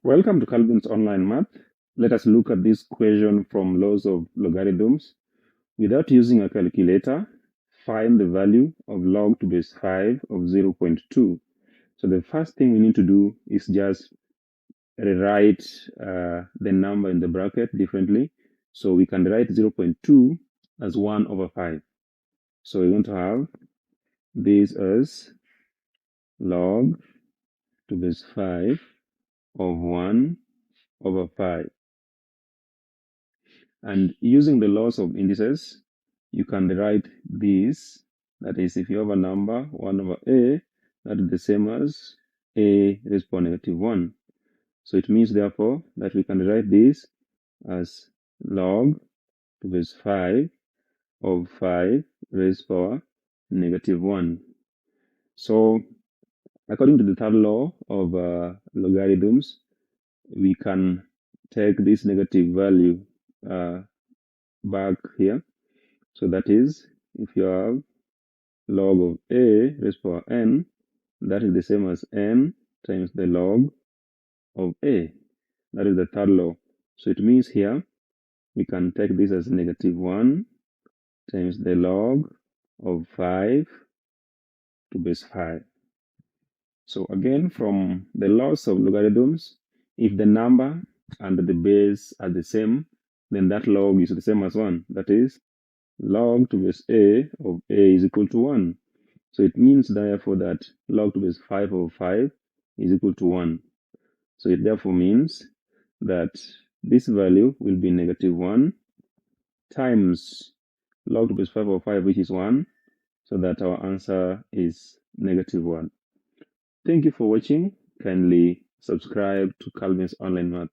Welcome to Calvin's Online Math. Let us look at this equation from laws of logarithms. Without using a calculator, find the value of log to base 5 of 0.2. So the first thing we need to do is just rewrite the number in the bracket differently. So we can write 0.2 as 1 over 5. So we're going to have this as log to base 5 of 1 over 5. And using the laws of indices, you can write this. That is, if you have a number 1 over a, that is the same as a raised to negative 1. So it means, therefore, that we can write this as log to base 5 of 5 raised power negative 1. So according to the third law of logarithms, we can take this negative value back here. So that is, if you have log of a raised to power n, that is the same as n times the log of a. That is the third law. So it means here we can take this as negative 1 times the log of 5 to base 5. So again, from the laws of logarithms, if the number and the base are the same, then that log is the same as 1. That is, log to base a of a is equal to 1. So it means, therefore, that log to base 5 over 5 is equal to 1. So it therefore means that this value will be negative 1 times log to base 5 over 5, which is 1, so that our answer is negative 1. Thank you for watching. Kindly subscribe to Calvin's Online Math.